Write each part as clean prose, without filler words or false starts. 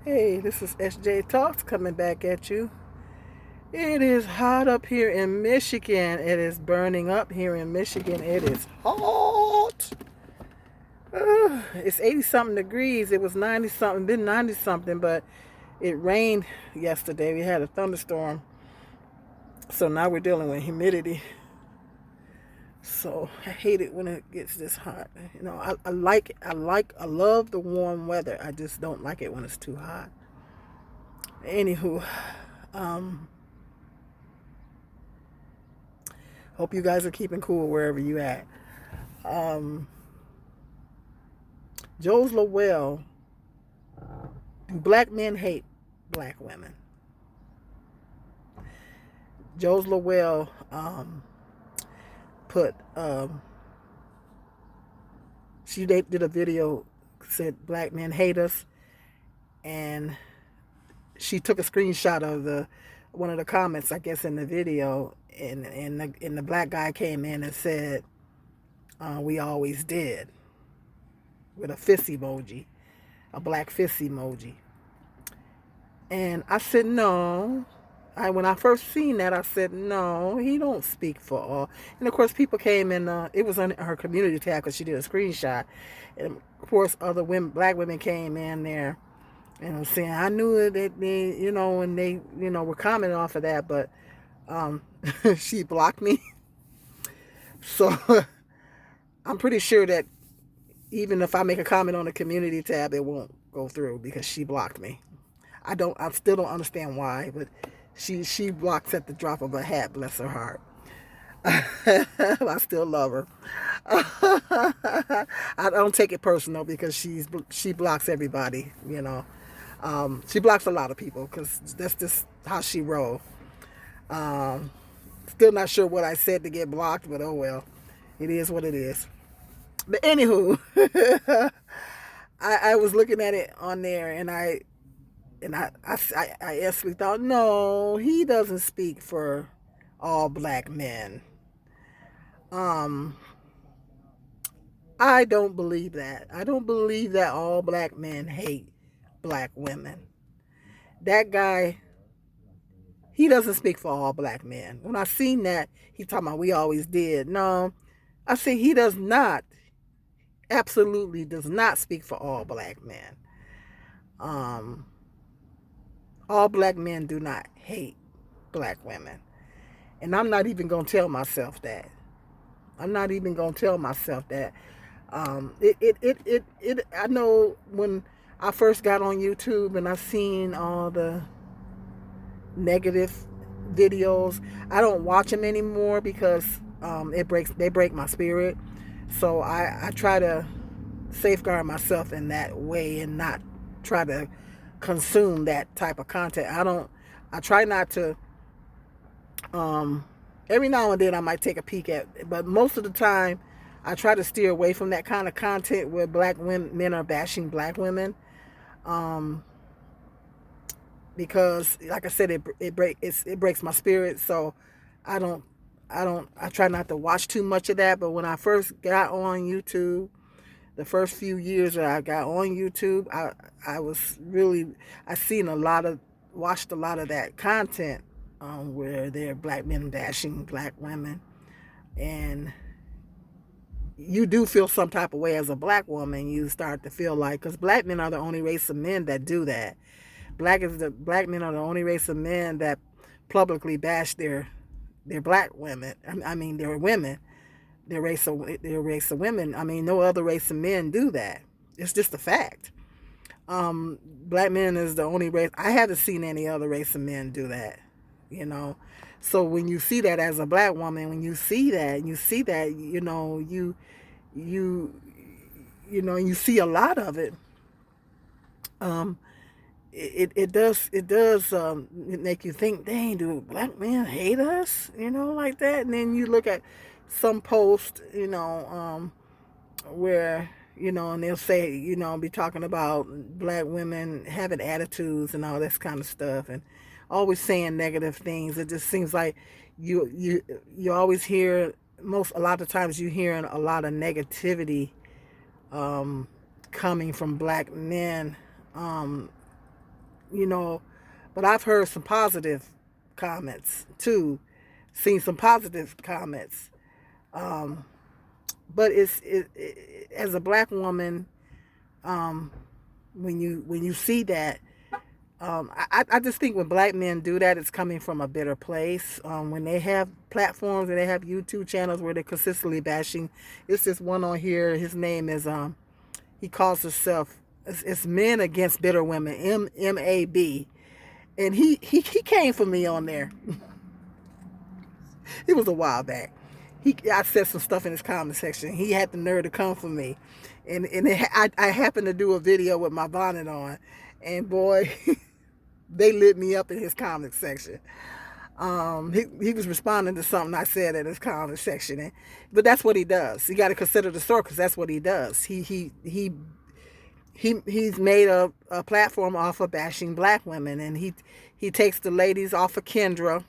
Hey, this is SJ Talks coming back at you. It is hot up here in Michigan. It is burning up here in Michigan. It is hot. It's 80 something degrees. It was 90 something, been 90 something, but it rained yesterday. We had a thunderstorm. So now we're dealing with humidity. So I hate it when it gets this hot. I love the warm weather. I just don't like it when it's too hot. Anywho, um, hope you guys are keeping cool wherever you at. Um, Joe's Lowell, do black men hate black women? Joe's Lowell put, she did a video, said black men hate us, and she took a screenshot of the one of the comments, I guess, in the video, and the black guy came in and said, "We always did," with a fist emoji, a black fist emoji. And I said, no. When I first seen that, I said, no, he don't speak for all. And of course, people came in. It was on her community tab because she did a screenshot. And of course, other women, black women, came in there and was saying, I knew it, that they, and they, were commenting off of that, but um, she blocked me. So I'm pretty sure that even if I make a comment on the community tab, it won't go through because she blocked me. I still don't understand why, but she blocks at the drop of a hat, bless her heart. I still love her. I don't take it personal because she blocks everybody. She blocks a lot of people because that's just how she roll. Um, Still not sure what I said to get blocked, but oh well, it is what it is. But anywho, I was looking at it on there, and I actually thought, no, he doesn't speak for all black men. Um, I don't believe that. I don't believe that all black men hate black women. That guy, he doesn't speak for all black men. When I seen that, he talking about we always did. No, I say he does not, absolutely does not speak for all black men. Um, all black men do not hate black women. And I'm not even going to tell myself that. I'm not even going to tell myself that. I know when I first got on YouTube and I seen all the negative videos, I don't watch them anymore because they break my spirit. So I try to safeguard myself in that way and not try to consume that type of content. I try not to. Um, every now and then I might take a peek at, but most of the time I try to steer away from that kind of content where black women men are bashing black women. Um, because like I said, it breaks my spirit. So I don't I try not to watch too much of that. But when I first got on YouTube, the first few years that I got on YouTube, I was really I seen a lot of watched a lot of that content, where they're black men bashing black women, and you do feel some type of way as a black woman. You start to feel like, because black men are the only race of men that do that. Black men are the only race of men that publicly bash their black women. I mean, their women, their race of women. I mean, no other race of men do that. It's just a fact. Black men is the only race. I haven't seen any other race of men do that. You know, so when you see that as a black woman, when you see that, you you see a lot of it. Um, it does make you think, dang, do black men hate us? Like that. And then you look at some post, where and they'll say, be talking about black women having attitudes and all this kind of stuff, and always saying negative things. It just seems like you always hear, a lot of times you hearing a lot of negativity, um, coming from black men, um, you know, but I've heard some positive comments too, seen some positive comments. Um, but as a black woman, um, when you see that, I just think when black men do that, it's coming from a bitter place. When they have platforms and they have YouTube channels where they're consistently bashing, it's this one on here. His name is he calls himself it's Men Against Bitter Women, MAB, and he came for me on there. It was a while back. I said some stuff in his comment section. He had the nerve to come for me, and I happened to do a video with my bonnet on, and boy, they lit me up in his comment section. He was responding to something I said in his comment section, but that's what he does. You got to consider the story because that's what he does. He's made a platform off of bashing black women, and he takes the ladies off of Kendra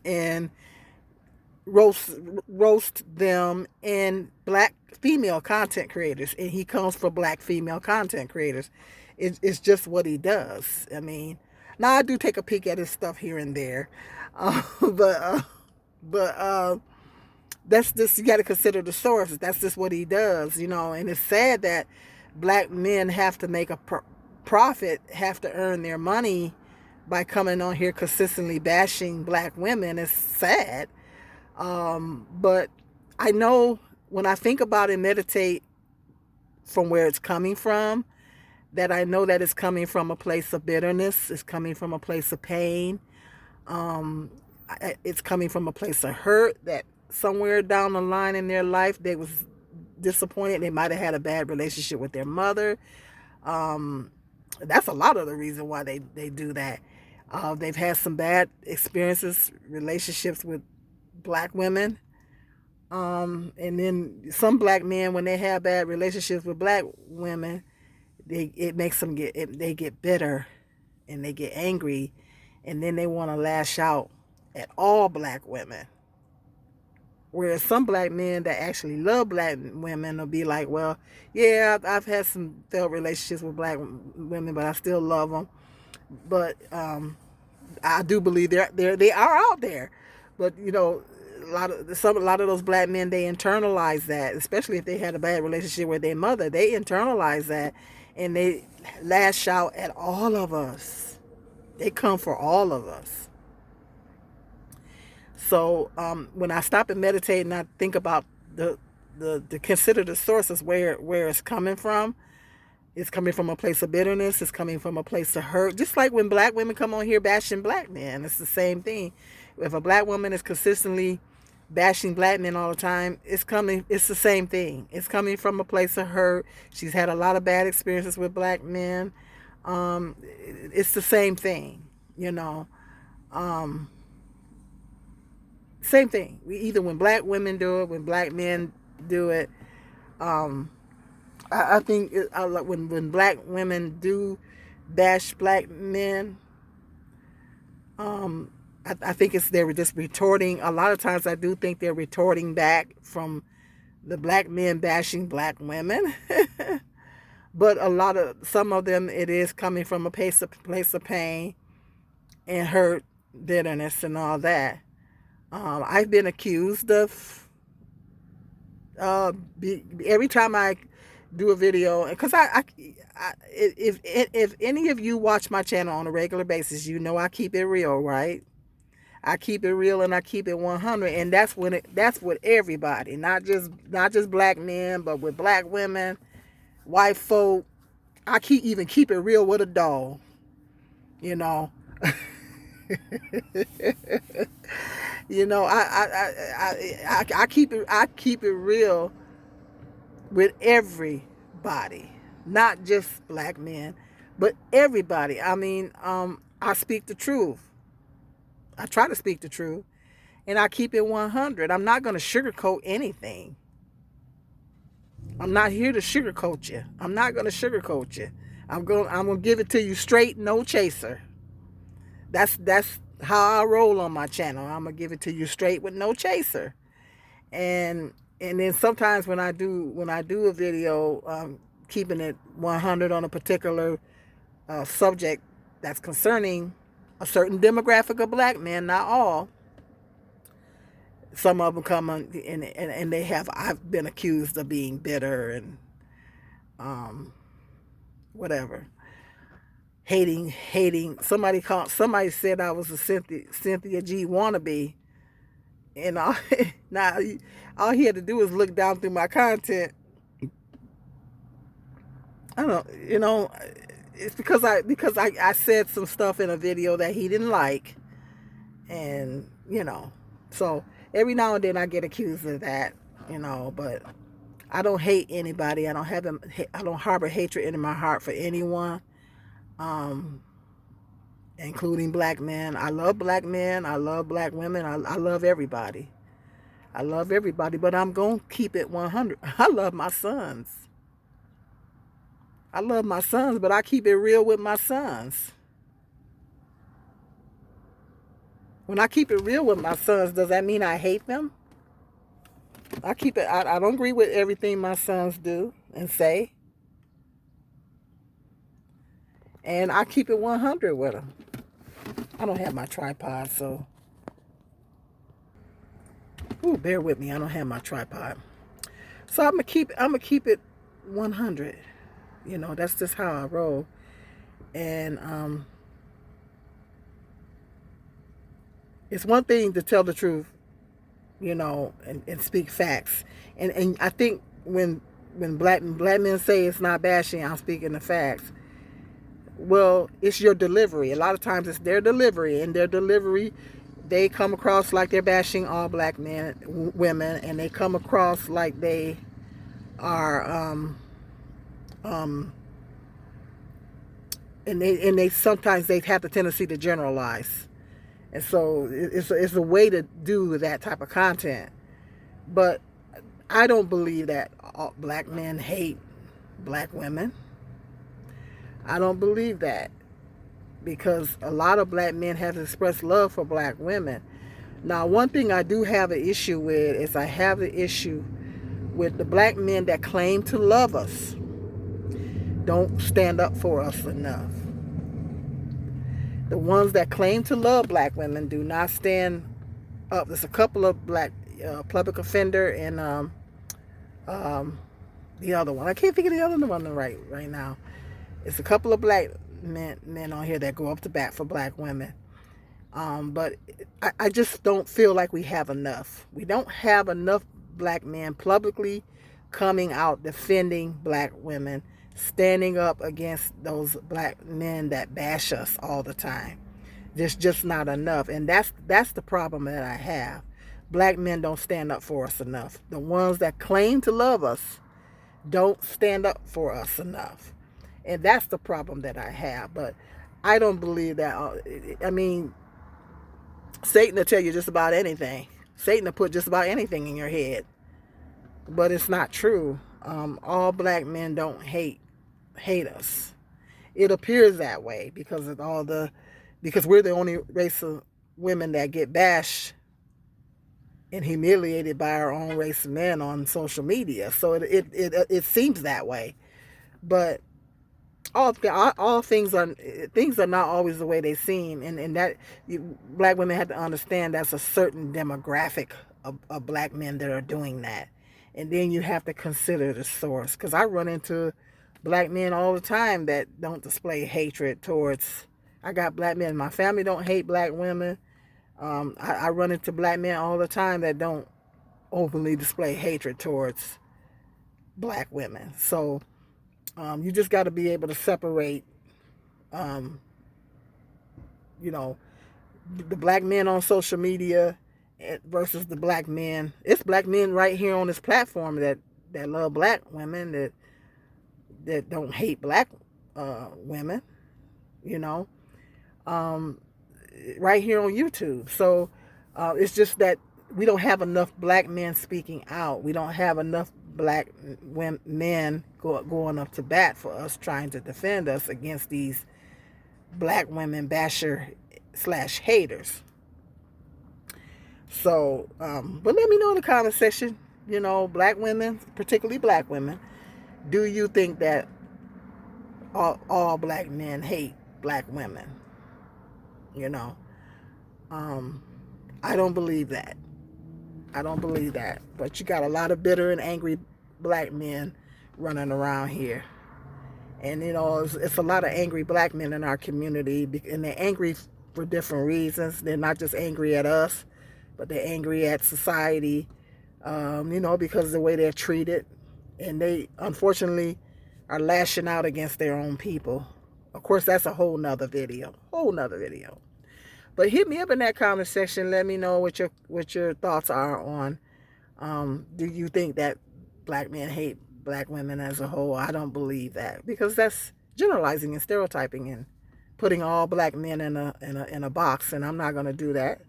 and roast them and black female content creators, and he comes for black female content creators. It's just what he does. I mean, now I do take a peek at his stuff here and there, but that's just, you got to consider the sources. That's just what he does, you know. And it's sad that black men have to make a profit, have to earn their money by coming on here consistently bashing black women. It's sad. But I know when I think about it, meditate from where it's coming from, that I know that it's coming from a place of bitterness. It's coming from a place of pain. It's coming from a place of hurt, that somewhere down the line in their life, they was disappointed. They might have had a bad relationship with their mother. That's a lot of the reason why they do that. They've had some bad experiences, relationships with black women. And then some black men, when they have bad relationships with black women, it makes them they get bitter and they get angry, and then they want to lash out at all black women. Whereas some black men that actually love black women will be like, well, yeah, I've had some failed relationships with black women, but I still love them. But I do believe they are out there. But you know, a lot of those black men, they internalize that, especially if they had a bad relationship with their mother. They internalize that, and they lash out at all of us. They come for all of us. So when I stop and meditate and I think about the consider the sources where it's coming from. It's coming from a place of bitterness. It's coming from a place of hurt. Just like when black women come on here bashing black men, it's the same thing. If a black woman is consistently bashing black men all the time, it's the same thing. It's coming from a place of hurt. She's had a lot of bad experiences with black men. It's the same thing, you know. Same thing. Either when black women do it, when black men do it. I think when black women do bash black men, I think they're just retorting. A lot of times I do think they're retorting back from the black men bashing black women. But some of them, it is coming from a place of pain and hurt, bitterness, and all that. I've been accused of every time I do a video, because if any of you watch my channel on a regular basis, you know I keep it real, right? I keep it real and I keep it 100, and that's with everybody, not just black men, but with black women, white folk. I even keep it real with a dog, you know. You know, I keep it real with everybody, not just black men, but everybody. I mean, I speak the truth. I try to speak the truth, and I keep it 100. I'm not going to sugarcoat anything. I'm not here to sugarcoat you. I'm not going to sugarcoat you. I'm going to give it to you straight, no chaser. That's how I roll on my channel. I'm going to give it to you straight with no chaser. And then sometimes when I do a video, keeping it 100 on a particular subject that's concerning a certain demographic of black men, not all. Some of them come on, and they have. I've been accused of being bitter and whatever, hating. Somebody said I was a Cynthia G wannabe, and now all he had to do was look down through my content. I don't, it's because I said some stuff in a video that he didn't like, and so every now and then I get accused of that, but I don't hate anybody. I don't harbor hatred in my heart for anyone, including black men. I love black men. I love black women. I love everybody. I love everybody, but I'm going to keep it 100. I love my sons. I love my sons, but I keep it real with my sons. When I keep it real with my sons, does that mean I hate them? I don't agree with everything my sons do and say. And I keep it 100 with them. I don't have my tripod, so... Ooh, bear with me. I don't have my tripod. So I'm gonna keep it 100. That's just how I roll. And it's one thing to tell the truth, and speak facts. And I think when black men say it's not bashing, I'm speaking the facts. Well, it's your delivery. A lot of times it's their delivery, and their delivery, they come across like they're bashing all black men, women, and they come across like they are, and they sometimes they have the tendency to generalize, and so it's a way to do that type of content. But I don't believe that all black men hate black women. I don't believe that, because a lot of black men have expressed love for black women. Now, one thing I do have an issue with is I have an issue with the black men that claim to love us don't stand up for us enough. The ones that claim to love black women do not stand up. There's a couple of black public offender and the other one. I can't think of the other one right now. It's a couple of black men on here that go up to bat for black women. But I just don't feel like we have enough. We don't have enough black men publicly coming out defending black women, standing up against those black men that bash us all the time. There's just not enough. And that's the problem that I have. Black men don't stand up for us enough. The ones that claim to love us don't stand up for us enough. And that's the problem that I have. But I don't believe that. I mean, Satan will tell you just about anything. Satan will put just about anything in your head. But it's not true. All black men don't hate us. It appears that way because we're the only race of women that get bashed and humiliated by our own race of men on social media. So it seems that way. But all things are not always the way they seem, and that black women have to understand that's a certain demographic of black men that are doing that, and then you have to consider the source. Because I run into black men all the time that don't display hatred towards. I got black men. My family don't hate black women. I run into black men all the time that don't openly display hatred towards black women. So. You just got to be able to separate, the black men on social media versus the black men. It's black men right here on this platform that love black women, that don't hate black women, right here on YouTube. So it's just that we don't have enough black men speaking out. We don't have enough black men going up to bat for us, trying to defend us against these black women basher / haters. So, but let me know in the comment section, black women, particularly black women, do you think that all black men hate black women. You know, I don't believe that. I don't believe that. But you got a lot of bitter and angry black men running around here. And, it's a lot of angry black men in our community. And they're angry for different reasons. They're not just angry at us, but they're angry at society, because of the way they're treated. And they, unfortunately, are lashing out against their own people. Of course, that's a whole nother video. But hit me up in that comment section. Let me know what your thoughts are on. Do you think that black men hate black women as a whole? I don't believe that, because that's generalizing and stereotyping and putting all black men in a box. And I'm not going to do that.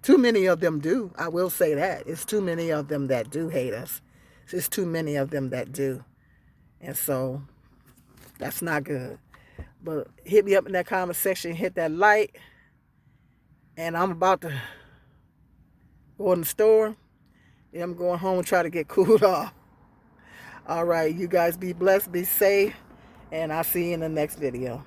Too many of them do. I will say that it's too many of them that do hate us. It's too many of them that do, and so that's not good. But hit me up in that comment section, hit that like, and I'm about to go in the store. Yeah, I'm going home and try to get cooled off. All right, you guys be blessed, be safe, and I'll see you in the next video.